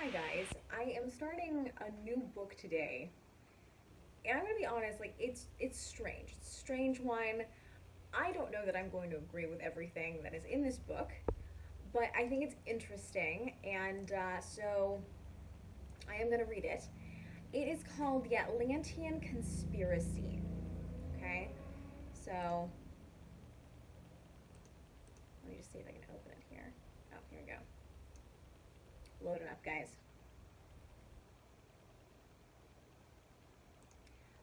Hi guys, I am starting a new book today. And I'm gonna be honest, it's strange. It's a strange one. I don't know that I'm going to agree with everything that is in this book, but I think it's interesting, and so I am gonna read it. It is called The Atlantean Conspiracy. Okay? So let me just see if I can open it here. Oh, here we go. Load it up, guys.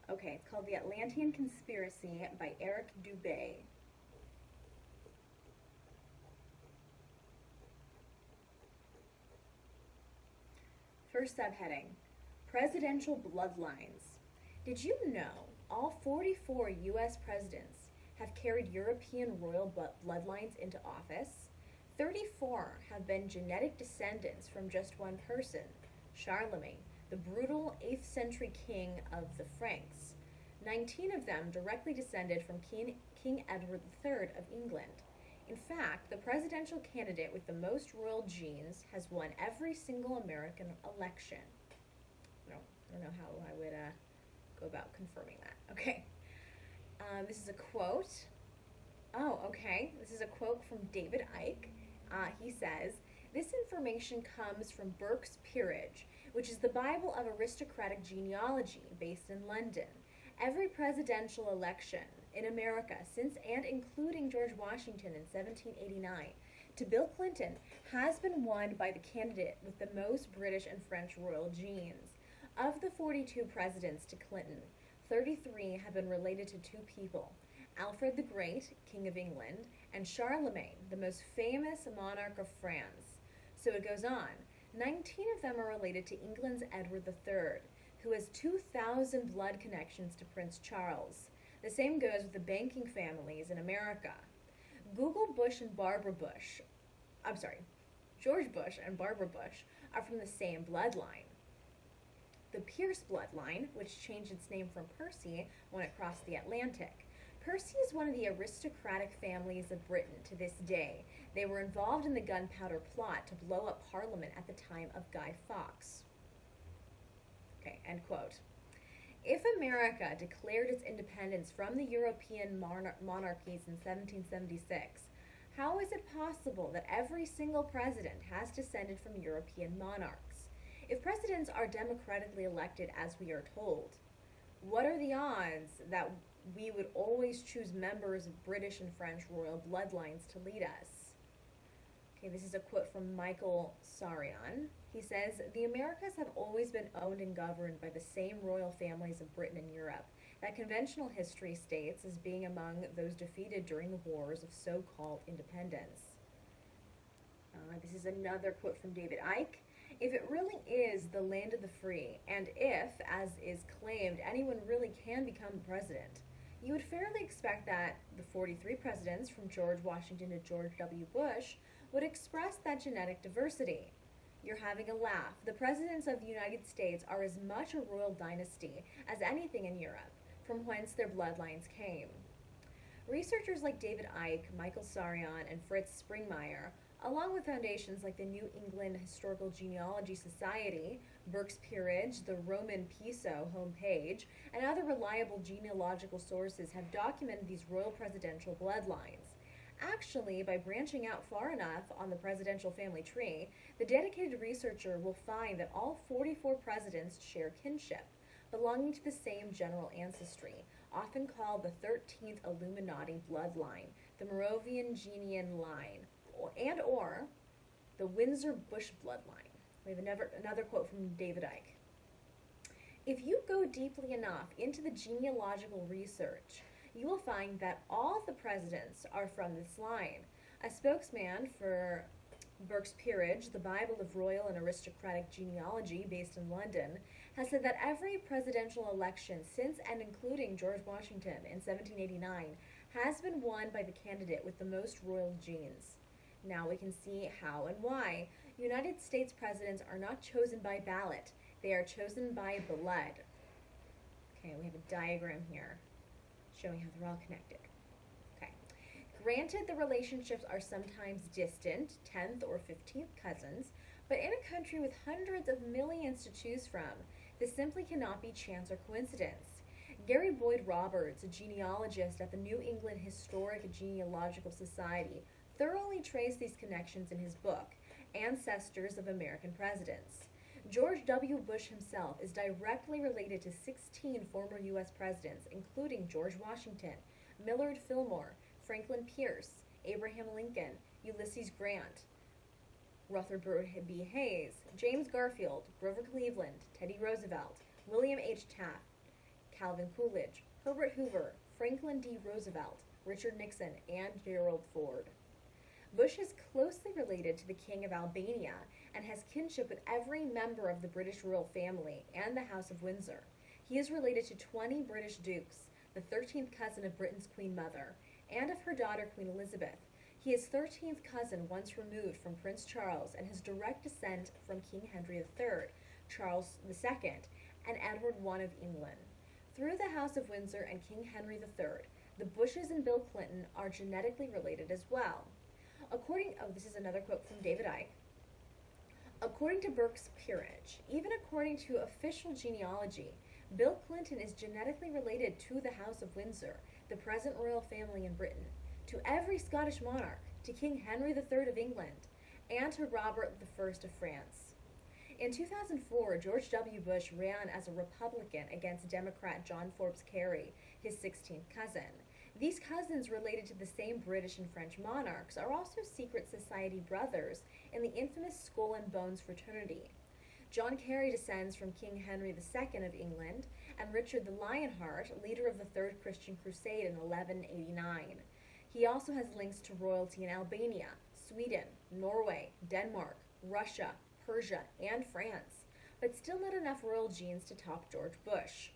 Okay, it's called The Atlantean Conspiracy by Eric Dubay. First subheading, Presidential Bloodlines. Did you know all 44 US presidents have carried European royal bloodlines into office? 34 have been genetic descendants from just one person, Charlemagne, the brutal 8th century king of the Franks. 19 of them directly descended from King Edward III of England. In fact, the presidential candidate with the most royal genes has won every single American election. I don't know how I would go about confirming that. Okay. This is a quote. Oh, okay. This is a quote from David Icke. He says, "This information comes from Burke's Peerage, which is the Bible of aristocratic genealogy based in London. Every presidential election in America since and including George Washington in 1789 to Bill Clinton has been won by the candidate with the most British and French royal genes. Of the 42 presidents to Clinton, 33 have been related to two people, Alfred the Great, King of England, and Charlemagne, the most famous monarch of France." So it goes on. 19 of them are related to England's Edward III, who has 2,000 blood connections to Prince Charles. The same goes with the banking families in America. Google Bush and Barbara Bush, I'm sorry, George Bush and Barbara Bush are from the same bloodline. The Pierce bloodline, which changed its name from Percy when it crossed the Atlantic. Percy is one of the aristocratic families of Britain to this day. They were involved in the gunpowder plot to blow up Parliament at the time of Guy Fawkes. Okay, end quote. If America declared its independence from the European monarchies in 1776, how is it possible that every single president has descended from European monarchs? If presidents are democratically elected, as we are told, what are the odds that we would always choose members of British and French royal bloodlines to lead us? Okay, this is a quote from Michael Sarian. He says, "The Americas have always been owned and governed by the same royal families of Britain and Europe that conventional history states as being among those defeated during the wars of so-called independence." This is another quote from David Icke. "If it really is the land of the free, and if, as is claimed, anyone really can become president, you would fairly expect that the 43 presidents from George Washington to George W. Bush would express that genetic diversity. You're having a laugh. The presidents of the United States are as much a royal dynasty as anything in Europe, from whence their bloodlines came." Researchers like David Icke, Michael Sarian, and Fritz Springmeier, along with foundations like the New England Historical Genealogy Society, Burke's Peerage, the Roman Piso homepage, and other reliable genealogical sources have documented these royal presidential bloodlines. Actually, by branching out far enough on the presidential family tree, the dedicated researcher will find that all 44 presidents share kinship, belonging to the same general ancestry, often called the 13th Illuminati bloodline, the Merovingian line, or the Windsor-Bush bloodline. We have another quote from David Icke. "If you go deeply enough into the genealogical research, you will find that all the presidents are from this line." A spokesman for Burke's Peerage, the Bible of royal and aristocratic genealogy based in London, has said that every presidential election since and including George Washington in 1789 has been won by the candidate with the most royal genes. Now we can see how and why. United States presidents are not chosen by ballot. They are chosen by blood. Okay, we have a diagram here showing how they're all connected. Okay. Granted, the relationships are sometimes distant, 10th or 15th cousins, But in a country with hundreds of millions to choose from, this simply cannot be chance or coincidence. Gary Boyd Roberts, a genealogist at the New England Historic Genealogical Society, thoroughly traced these connections in his book, Ancestors of American Presidents. George W. Bush himself is directly related to 16 former U.S. presidents, including George Washington, Millard Fillmore, Franklin Pierce, Abraham Lincoln, Ulysses Grant, Rutherford B. Hayes, James Garfield, Grover Cleveland, Teddy Roosevelt, William H. Taft, Calvin Coolidge, Herbert Hoover, Franklin D. Roosevelt, Richard Nixon, and Gerald Ford. Bush is closely related to the King of Albania and has kinship with every member of the British royal family and the House of Windsor. He is related to 20 British dukes, the 13th cousin of Britain's Queen Mother, and of her daughter Queen Elizabeth. He is 13th cousin once removed from Prince Charles and has direct descent from King Henry III, Charles II, and Edward I of England. Through the House of Windsor and King Henry III, the Bushes and Bill Clinton are genetically related as well. This is another quote from David Icke. According to Burke's Peerage, even according to official genealogy, Bill Clinton is genetically related to the House of Windsor, the present royal family in Britain, to every Scottish monarch, to King Henry III of England, and to Robert I of France. In 2004, George W. Bush ran as a Republican against Democrat John Forbes Kerry, his 16th cousin. These cousins, related to the same British and French monarchs, are also secret society brothers in the infamous Skull and Bones fraternity. John Kerry descends from King Henry II of England and Richard the Lionheart, leader of the Third Christian Crusade in 1189. He also has links to royalty in Albania, Sweden, Norway, Denmark, Russia, Persia, and France, but still not enough royal genes to top George Bush.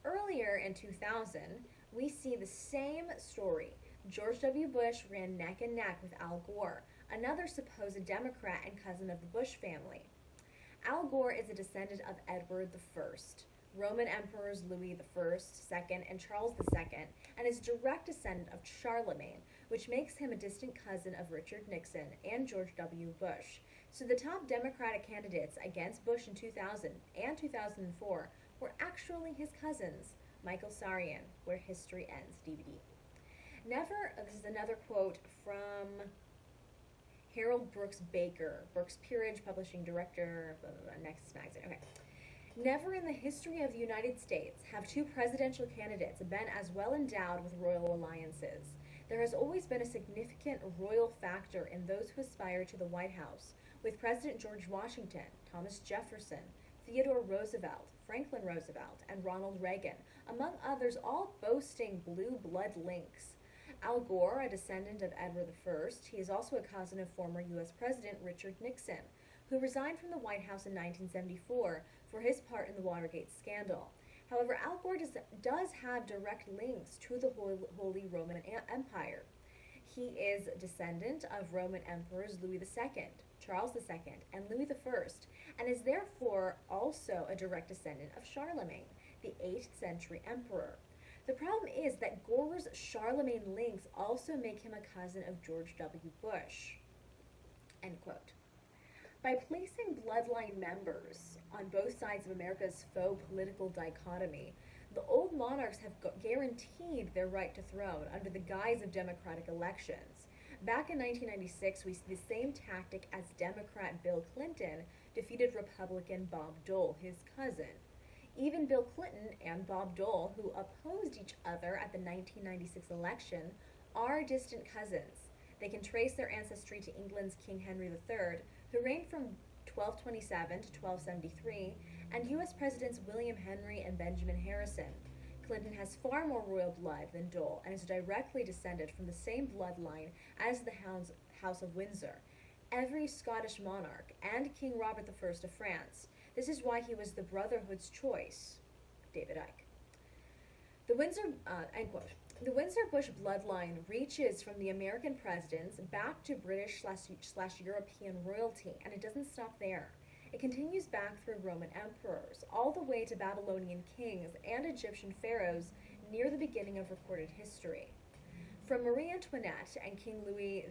Earlier in 2000, we see the same story. George W. Bush ran neck and neck with Al Gore, another supposed Democrat and cousin of the Bush family. Al Gore is a descendant of Edward I, Roman emperors Louis I, II, and Charles II, and is direct descendant of Charlemagne, which makes him a distant cousin of Richard Nixon and George W. Bush. So the top Democratic candidates against Bush in 2000 and 2004 were actually his cousins. Michael Sarian, Where History Ends, DVD. This is another quote from Harold Brooks Baker, Brooks Peerage, Publishing Director, blah, blah, blah, Nexus Magazine. Okay. Never in the history of the United States have two presidential candidates been as well endowed with royal alliances. There has always been a significant royal factor in those who aspire to the White House, with President George Washington, Thomas Jefferson, Theodore Roosevelt, Franklin Roosevelt, and Ronald Reagan, among others, all boasting blue blood links. Al Gore, a descendant of Edward I, he is also a cousin of former U.S. President Richard Nixon, who resigned from the White House in 1974 for his part in the Watergate scandal. However, Al Gore does have direct links to the Holy Roman Empire. He is a descendant of Roman emperors Louis II, Charles II, and Louis I, and is therefore also a direct descendant of Charlemagne, the 8th century emperor. The problem is that Gore's Charlemagne links also make him a cousin of George W. Bush. End quote. By placing bloodline members on both sides of America's faux political dichotomy, the old monarchs have guaranteed their right to throne under the guise of democratic elections. Back in 1996, we see the same tactic as Democrat Bill Clinton defeated Republican Bob Dole, his cousin. Even Bill Clinton and Bob Dole, who opposed each other at the 1996 election, are distant cousins. They can trace their ancestry to England's King Henry III, who reigned from 1227 to 1273, and U.S. Presidents William Henry and Benjamin Harrison. Clinton has far more royal blood than Dole and is directly descended from the same bloodline as the House of Windsor, every Scottish monarch, and King Robert I of France. This is why he was the Brotherhood's choice. David Icke. End quote. The Windsor-Bush bloodline reaches from the American presidents back to British/European royalty, and it doesn't stop there. It continues back through Roman emperors, all the way to Babylonian kings and Egyptian pharaohs near the beginning of recorded history. From Marie Antoinette and King Louis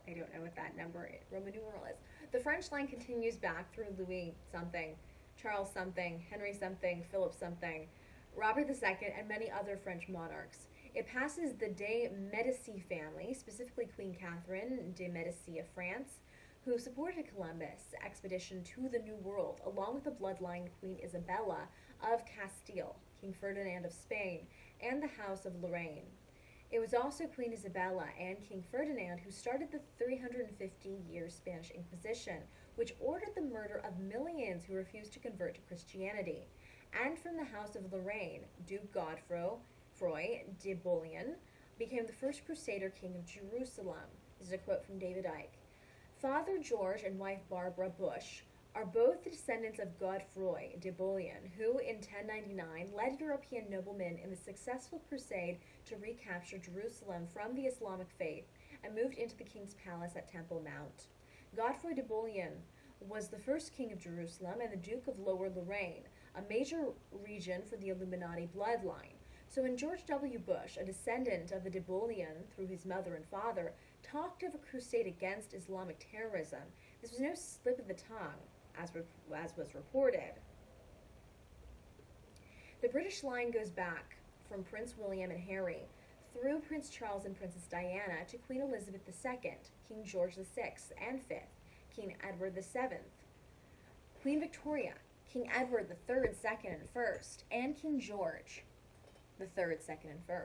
I don't know what that number, Roman numeral is. The French line continues back through Louis something, Charles something, Henry something, Philip something, Robert II, and many other French monarchs. It passes the de Medici family, specifically Queen Catherine de Medici of France, who supported Columbus' expedition to the New World, along with the bloodline Queen Isabella of Castile, King Ferdinand of Spain, and the House of Lorraine. It was also Queen Isabella and King Ferdinand who started the 350-year Spanish Inquisition, which ordered the murder of millions who refused to convert to Christianity. And from the House of Lorraine, Duke Godefroy de Bouillon became the first Crusader king of Jerusalem. This is a quote from David Icke. Father George and wife Barbara Bush are both the descendants of Godefroy de Bouillon, who in 1099 led European noblemen in the successful crusade to recapture Jerusalem from the Islamic faith and moved into the king's palace at Temple Mount. Godefroy de Bouillon was the first king of Jerusalem and the Duke of Lower Lorraine, a major region for the Illuminati bloodline. So when George W. Bush, a descendant of the de Bouillon through his mother and father, talked of a crusade against Islamic terrorism, this was no slip of the tongue, as was reported. The British line goes back from Prince William and Harry, through Prince Charles and Princess Diana, to Queen Elizabeth II, King George VI and V, King Edward VII, Queen Victoria, King Edward III, II, and I, and King George III, II, and I.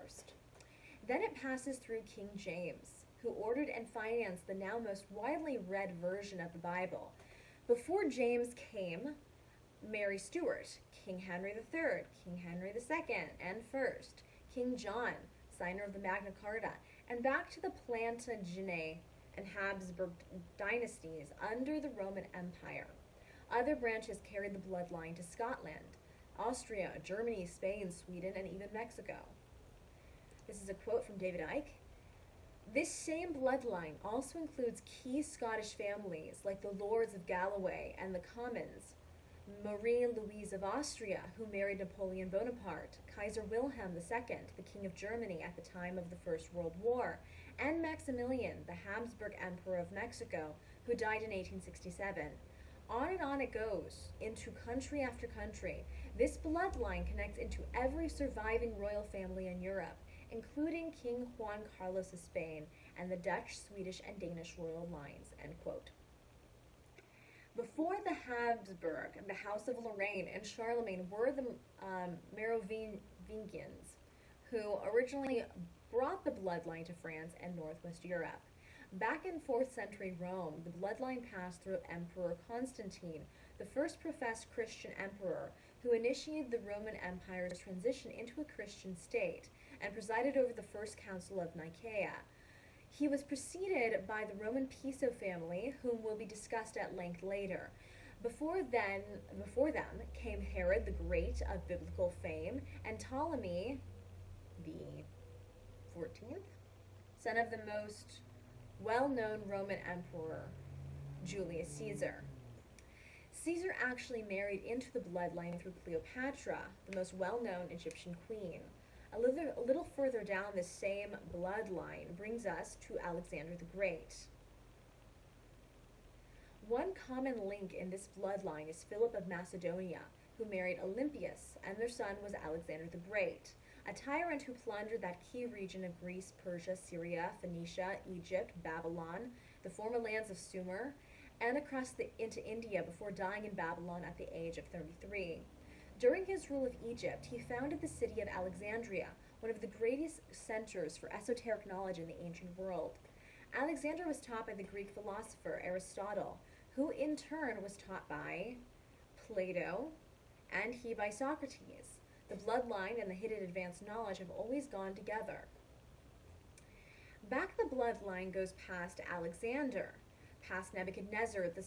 Then it passes through King James, who ordered and financed the now most widely read version of the Bible. Before James came Mary Stuart, King Henry III, King Henry II, and I, King John, signer of the Magna Carta, and back to the Plantagenet and Habsburg dynasties under the Roman Empire. Other branches carried the bloodline to Scotland, Austria, Germany, Spain, Sweden, and even Mexico. This is a quote from David Icke. This same bloodline also includes key Scottish families like the Lords of Galloway and the Commons, Marie Louise of Austria, who married Napoleon Bonaparte, Kaiser Wilhelm II, the King of Germany at the time of the First World War, and Maximilian, the Habsburg Emperor of Mexico, who died in 1867. On and on it goes, into country after country. This bloodline connects into every surviving royal family in Europe, including King Juan Carlos of Spain and the Dutch, Swedish, and Danish royal lines, end quote. Before the Habsburg, the House of Lorraine and Charlemagne were the Merovingians, who originally brought the bloodline to France and Northwest Europe. Back in 4th century Rome, the bloodline passed through Emperor Constantine, the first professed Christian emperor, who initiated the Roman Empire's transition into a Christian state and presided over the First Council of Nicaea. He was preceded by the Roman Piso family, whom will be discussed at length later. Before them came Herod the Great of biblical fame and Ptolemy the 14th, son of the most well-known Roman emperor, Julius Caesar. Caesar actually married into the bloodline through Cleopatra, the most well-known Egyptian queen. A little further down this same bloodline brings us to Alexander the Great. One common link in this bloodline is Philip of Macedonia, who married Olympias, and their son was Alexander the Great, a tyrant who plundered that key region of Greece, Persia, Syria, Phoenicia, Egypt, Babylon, the former lands of Sumer, and across into India before dying in Babylon at the age of 33. During his rule of Egypt, he founded the city of Alexandria, one of the greatest centers for esoteric knowledge in the ancient world. Alexander was taught by the Greek philosopher Aristotle, who in turn was taught by Plato, and he by Socrates. The bloodline and the hidden advanced knowledge have always gone together. Back the bloodline goes past Alexander, past Nebuchadnezzar the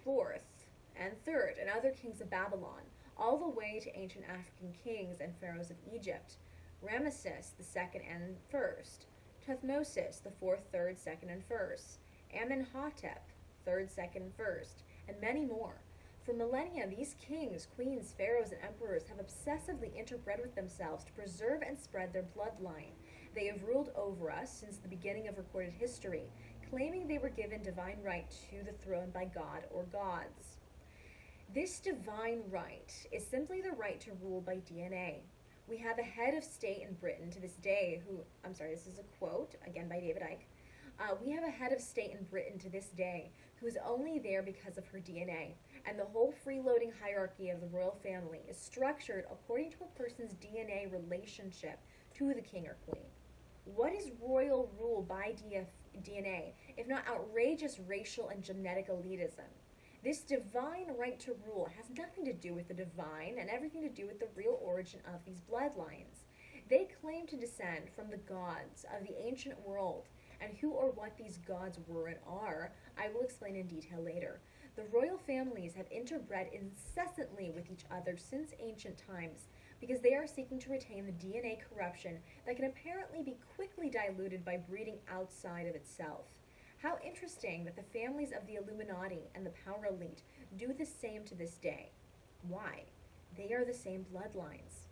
fourth and third, and other kings of Babylon, all the way to ancient African kings and pharaohs of Egypt, Ramesses the second and first, Thutmosis the fourth, third, second, and first, Amenhotep, third, second, and first, and many more. For millennia, these kings, queens, pharaohs, and emperors have obsessively interbred with themselves to preserve and spread their bloodline. They have ruled over us since the beginning of recorded history, claiming they were given divine right to the throne by God or gods. This divine right is simply the right to rule by DNA. We have a head of state in Britain to this day this is a quote, again by David Icke. We have a head of state in Britain to this day who is only there because of her DNA, and the whole freeloading hierarchy of the royal family is structured according to a person's DNA relationship to the king or queen. What is royal rule by DNA, if not outrageous racial and genetic elitism? This divine right to rule has nothing to do with the divine and everything to do with the real origin of these bloodlines. They claim to descend from the gods of the ancient world, and who or what these gods were and are, I will explain in detail later. The royal families have interbred incessantly with each other since ancient times because they are seeking to retain the DNA corruption that can apparently be quickly diluted by breeding outside of itself. How interesting that the families of the Illuminati and the power elite do the same to this day. Why? They are the same bloodlines.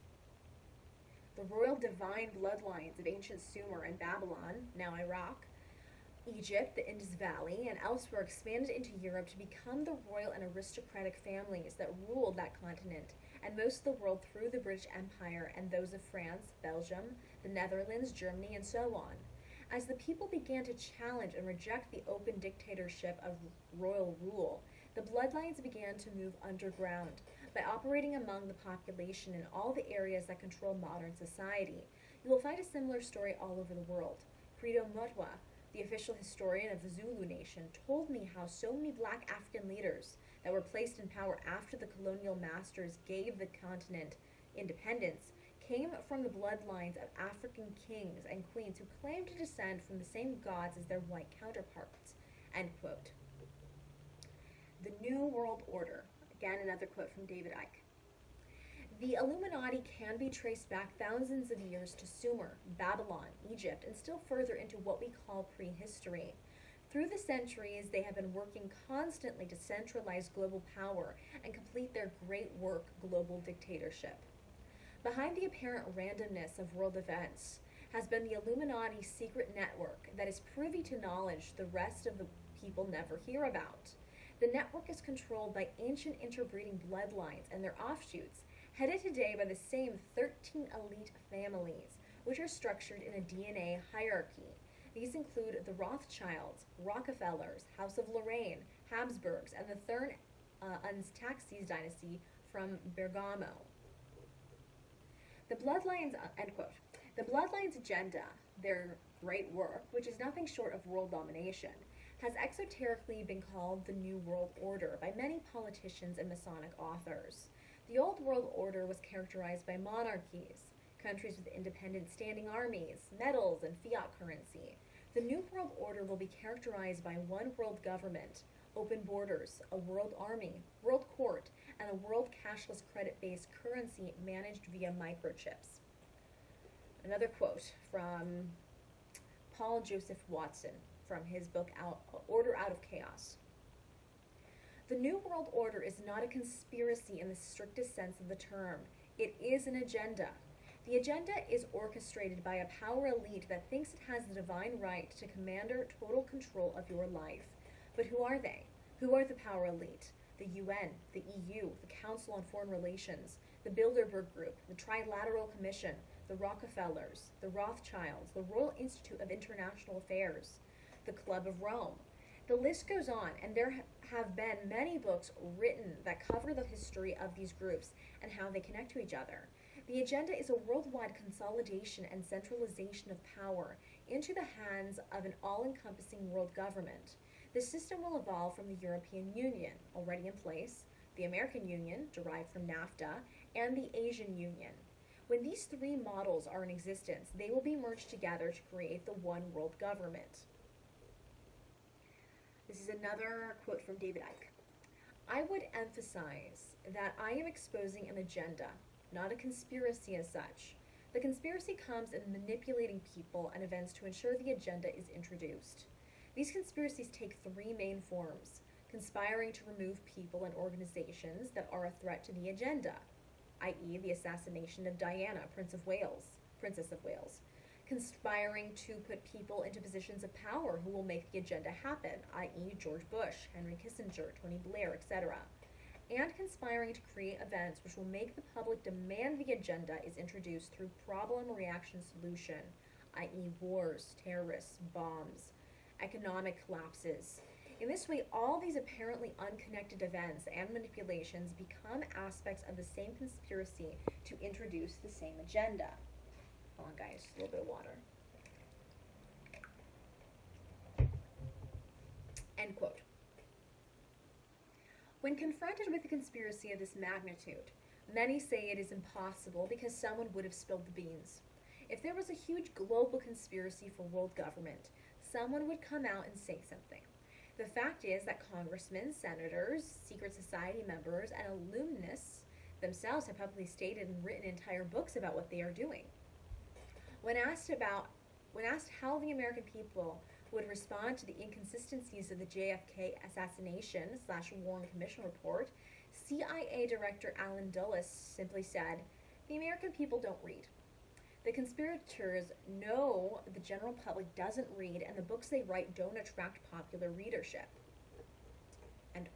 The royal divine bloodlines of ancient Sumer and Babylon, now Iraq, Egypt, the Indus Valley, and elsewhere expanded into Europe to become the royal and aristocratic families that ruled that continent and most of the world through the British Empire and those of France, Belgium, the Netherlands, Germany, and so on. As the people began to challenge and reject the open dictatorship of royal rule, the bloodlines began to move underground by operating among the population in all the areas that control modern society. You will find a similar story all over the world. Credo Mutwa, the official historian of the Zulu nation, told me how so many black African leaders that were placed in power after the colonial masters gave the continent independence came from the bloodlines of African kings and queens who claimed to descend from the same gods as their white counterparts. End quote. The New World Order. Again, another quote from David Icke. The Illuminati can be traced back thousands of years to Sumer, Babylon, Egypt, and still further into what we call prehistory. Through the centuries, they have been working constantly to centralize global power and complete their great work, global dictatorship. Behind the apparent randomness of world events has been the Illuminati secret network that is privy to knowledge the rest of the people never hear about. The network is controlled by ancient interbreeding bloodlines and their offshoots, headed today by the same 13 elite families, which are structured in a DNA hierarchy. These include the Rothschilds, Rockefellers, House of Lorraine, Habsburgs, and the third Taxis dynasty from Bergamo. The Bloodlines, end quote. The Bloodlines agenda, their great work, which is nothing short of world domination, has exoterically been called the New World Order by many politicians and Masonic authors. The Old World Order was characterized by monarchies, countries with independent standing armies, metals, and fiat currency. The New World Order will be characterized by one world government, open borders, a world army, world court, and a world cashless credit-based currency managed via microchips. Another quote from Paul Joseph Watson from his book Order Out of Chaos. The New World Order is not a conspiracy in the strictest sense of the term. It is an agenda. The agenda is orchestrated by a power elite that thinks it has the divine right to command total control of your life. But who are they? Who are the power elite? The UN, the EU, the Council on Foreign Relations, the Bilderberg Group, the Trilateral Commission, the Rockefellers, the Rothschilds, the Royal Institute of International Affairs, the Club of Rome. The list goes on, and there have been many books written that cover the history of these groups and how they connect to each other. The agenda is a worldwide consolidation and centralization of power into the hands of an all-encompassing world government. This system will evolve from the European Union, already in place, the American Union, derived from NAFTA, and the Asian Union. When these three models are in existence, they will be merged together to create the one world government. This is another quote from David Icke. I would emphasize that I am exposing an agenda, not a conspiracy as such. The conspiracy comes in manipulating people and events to ensure the agenda is introduced. These conspiracies take three main forms: conspiring to remove people and organizations that are a threat to the agenda, i.e. the assassination of Diana, Princess of Wales, conspiring to put people into positions of power who will make the agenda happen, i.e. George Bush, Henry Kissinger, Tony Blair, etc., and conspiring to create events which will make the public demand the agenda is introduced through problem reaction solution, i.e. wars, terrorists, bombs, economic collapses. In this way, all these apparently unconnected events and manipulations become aspects of the same conspiracy to introduce the same agenda. Hold on, guys, just a little bit of water. End quote. When confronted with a conspiracy of this magnitude, many say it is impossible because someone would have spilled the beans. If there was a huge global conspiracy for world government, someone would come out and say something. The fact is that congressmen, senators, secret society members, and alumnus themselves have publicly stated and written entire books about what they are doing. When asked how the American people would respond to the inconsistencies of the JFK assassination/Warren Commission report, CIA Director Alan Dulles simply said, "The American people don't read. The conspirators know the general public doesn't read, and the books they write don't attract popular readership." And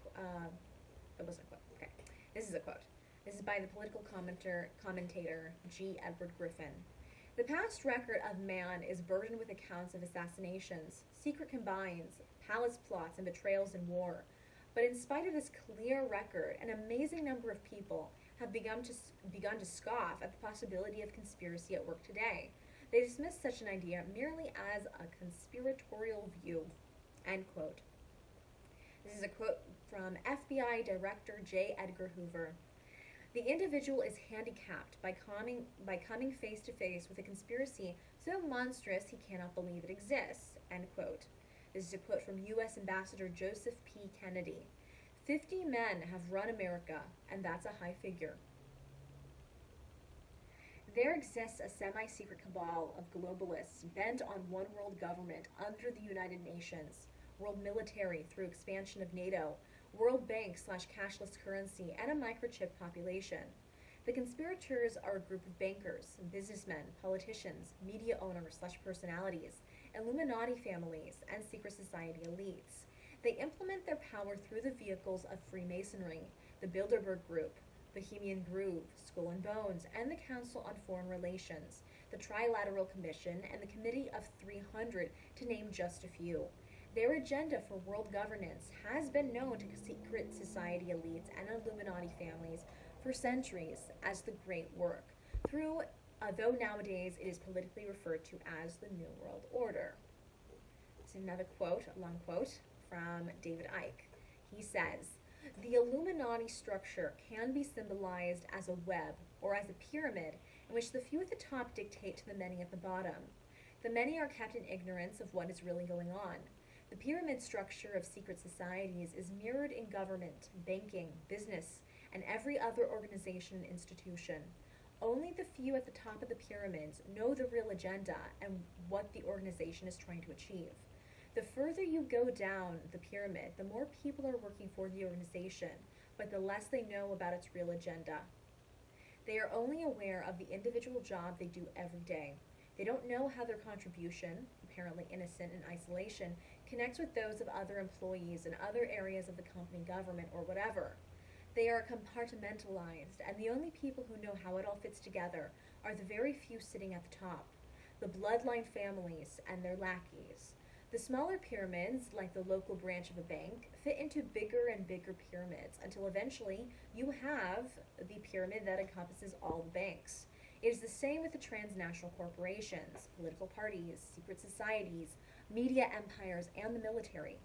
that wasn't a quote. Okay, this is a quote. This is by the political commentator G. Edward Griffin. The past record of man is burdened with accounts of assassinations, secret combines, palace plots, and betrayals in war. But in spite of this clear record, an amazing number of people have begun to scoff at the possibility of conspiracy at work today. They dismiss such an idea merely as a conspiratorial view. End quote. This is a quote from FBI Director J. Edgar Hoover. The individual is handicapped by coming face to face with a conspiracy so monstrous he cannot believe it exists. End quote. This is a quote from U.S. Ambassador Joseph P. Kennedy. 50 men have run America, and that's a high figure. There exists a semi-secret cabal of globalists bent on one world government under the United Nations, world military through expansion of NATO, World Bank/cashless currency, and a microchip population. The conspirators are a group of bankers, businessmen, politicians, media owners/personalities, Illuminati families, and secret society elites. They implement their power through the vehicles of Freemasonry, the Bilderberg Group, Bohemian Grove, Skull and Bones, and the Council on Foreign Relations, the Trilateral Commission, and the Committee of 300, to name just a few. Their agenda for world governance has been known to secret society elites and Illuminati families for centuries as the Great Work, though nowadays it is politically referred to as the New World Order. This is another quote, a long quote, from David Icke. He says, "The Illuminati structure can be symbolized as a web or as a pyramid in which the few at the top dictate to the many at the bottom. The many are kept in ignorance of what is really going on. The pyramid structure of secret societies is mirrored in government, banking, business, and every other organization and institution. Only the few at the top of the pyramids know the real agenda and what the organization is trying to achieve. The further you go down the pyramid, the more people are working for the organization, but the less they know about its real agenda. They are only aware of the individual job they do every day. They don't know how their contribution, apparently innocent in isolation, connects with those of other employees in other areas of the company, government, or whatever. They are compartmentalized, and the only people who know how it all fits together are the very few sitting at the top, the bloodline families and their lackeys. The smaller pyramids, like the local branch of a bank, fit into bigger and bigger pyramids until eventually you have the pyramid that encompasses all the banks. It is the same with the transnational corporations, political parties, secret societies, media empires, and the military.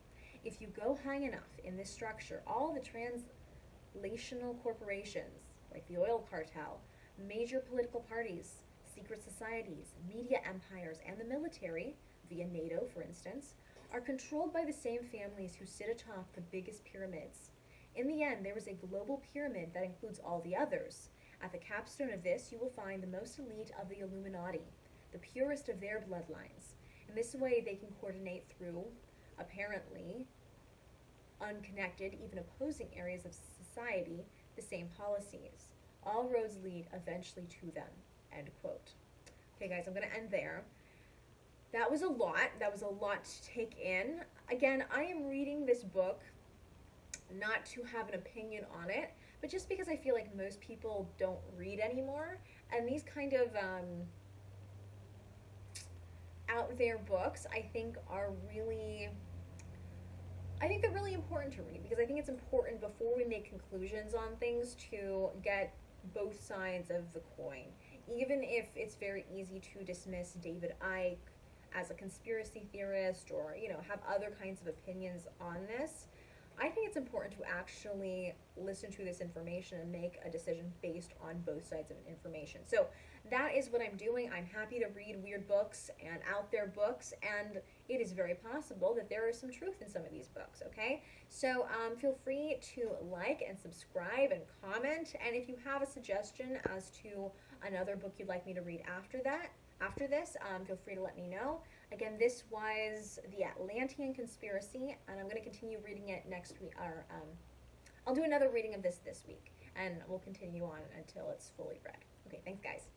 If you go high enough in this structure, all the translational corporations, like the oil cartel, major political parties, secret societies, media empires, and the military, via NATO for instance, are controlled by the same families who sit atop the biggest pyramids. In the end, there is a global pyramid that includes all the others. At the capstone of this, you will find the most elite of the Illuminati, the purest of their bloodlines. In this way, they can coordinate through, apparently, unconnected, even opposing areas of society, the same policies. All roads lead eventually to them." End quote. Okay, guys, I'm going to end there. That was a lot. That was a lot to take in. Again, I am reading this book not to have an opinion on it, but just because I feel like most people don't read anymore. And these kind of out there books, I think, are really. I think they're really important to read because I think it's important before we make conclusions on things to get both sides of the coin. Even if it's very easy to dismiss David Icke as a conspiracy theorist or, have other kinds of opinions on this, I think it's important to actually listen to this information and make a decision based on both sides of information. So that is what I'm doing. I'm happy to read weird books and out there books, and it is very possible that there is some truth in some of these books, okay? So feel free to like and subscribe and comment, and if you have a suggestion as to another book you'd like me to read after this, feel free to let me know. Again, this was the Atlantean Conspiracy, and I'm going to continue reading it next week. Or I'll do another reading of this week, and we'll continue on until it's fully read. Okay, thanks, guys.